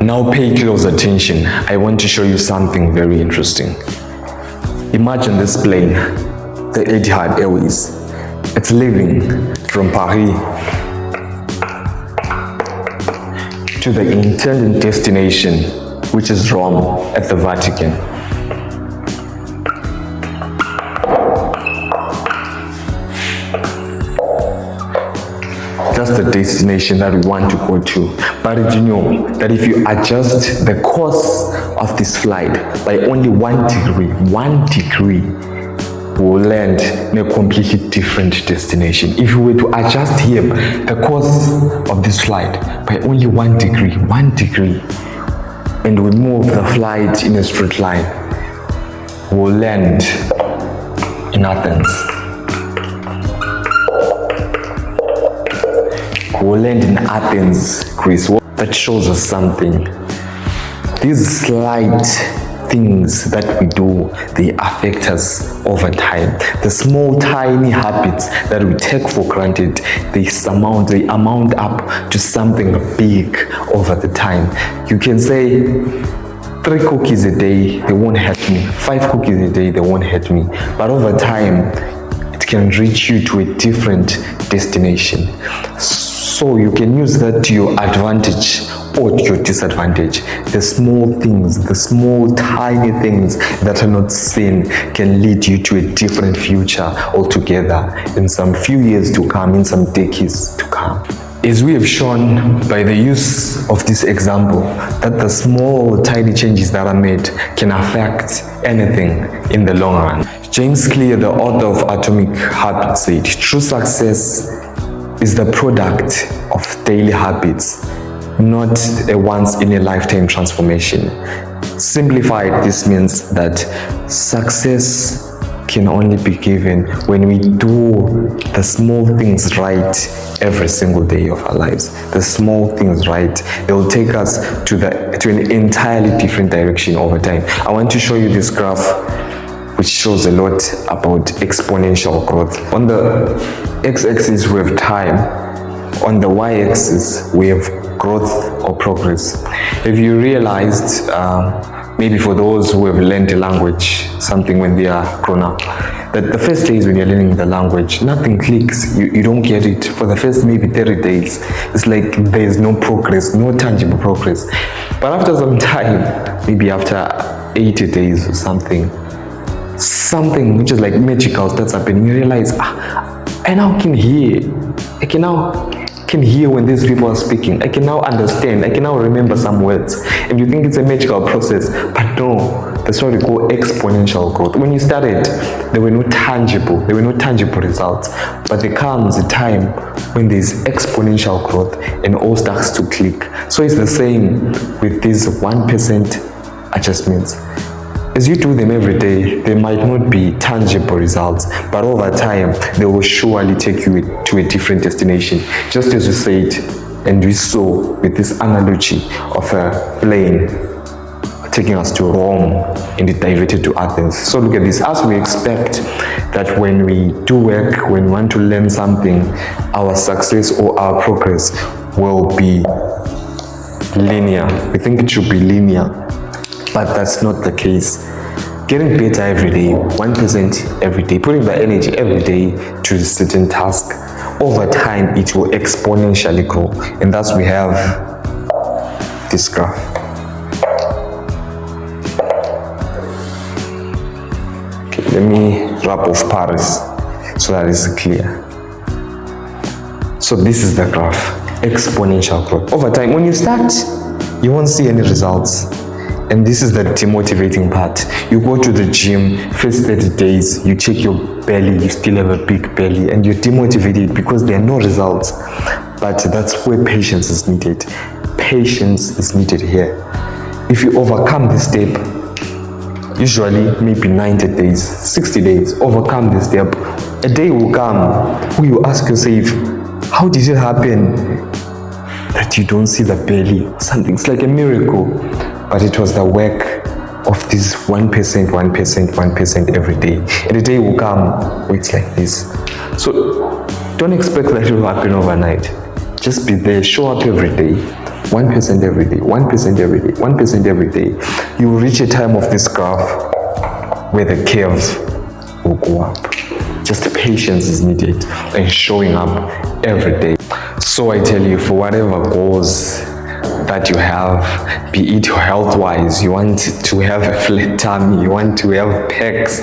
Now pay close attention. I want to show you something very interesting. Imagine this plane, the Etihad Airways. It's leaving from Paris to the intended destination, which is Rome at the Vatican. That's the destination that we want to go to. But did you know that if you adjust the course of this flight by only 1 degree, we will land in a completely different destination. If you were to adjust here the course of this flight by only 1 degree, and we move the flight in a straight line, we will land in Athens. We'll land in Athens, Greece. That shows us something. These slight things that we do, they affect us over time. The small, tiny habits that we take for granted, they amount up to something big over the time. You can say 3 cookies a day, they won't hurt me. 5 cookies a day, they won't hurt me. But over time, it can reach you to a different destination. So you can use that to your advantage or to your disadvantage. The small things, the small tiny things that are not seen can lead you to a different future altogether in some few years to come, in some decades to come. As we have shown by the use of this example, that the small tiny changes that are made can affect anything in the long run. James Clear, the author of Atomic Habits, said, true success is the product of daily habits, not a once-in-a-lifetime transformation. Simplified, this means that success can only be given when we do the small things right every single day of our lives. The small things right, they will take us to an entirely different direction over time. I want to show you this graph which shows a lot about exponential growth. On the x-axis we have time, on the y-axis we have growth or progress. Have you realized, maybe for those who have learned a language, something when they are grown up, that the first days when you're learning the language, nothing clicks, you don't get it. For the first maybe 30 days, it's like there's no progress, no tangible progress. But after some time, maybe after 80 days or something which is like magical starts happening. You realize, I now can hear. I can hear when these people are speaking. I can now understand. I can now remember some words. And you think it's a magical process, but no, that's what we call exponential growth. When you started, there were no tangible results. But there comes a time when there's exponential growth and all starts to click. So it's the same with these 1% adjustments. As you do them every day, they might not be tangible results, but over time, they will surely take you to a different destination. Just as we said, and we saw with this analogy of a plane taking us to Rome and it diverted to Athens. So look at this, as we expect that when we do work, when we want to learn something, our success or our progress will be linear. We think it should be linear, but that's not the case. Getting better every day, 1% every day, putting the energy every day to a certain task, over time it will exponentially grow. And thus we have this graph. Okay, let me wrap off Paris so that it's clear. So this is the graph, exponential growth. Over time, when you start, you won't see any results. And this is the demotivating part. You go to the gym, first 30 days, you check your belly, you still have a big belly, and you're demotivated because there are no results. But that's where patience is needed. Patience is needed here. If you overcome this step, usually maybe 90 days, 60 days, overcome this step, a day will come where you ask yourself, how did it happen that you don't see the belly? Something's like a miracle. But it was the work of this 1% every day. And the day will come where it's like this. So don't expect that it will happen overnight. Just be there, show up every day, 1% every day, 1% every day, 1% every day. You will reach a time of this graph where the curve will go up. Just patience is needed and showing up every day. So I tell you, for whatever goals that you have, be it health-wise, you want to have a flat tummy, you want to have pecs,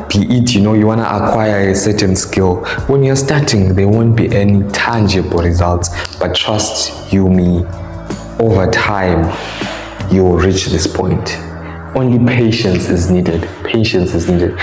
be it, you want to acquire a certain skill. When you're starting, there won't be any tangible results, but trust you me, over time, you will reach this point. Only patience is needed. Patience is needed.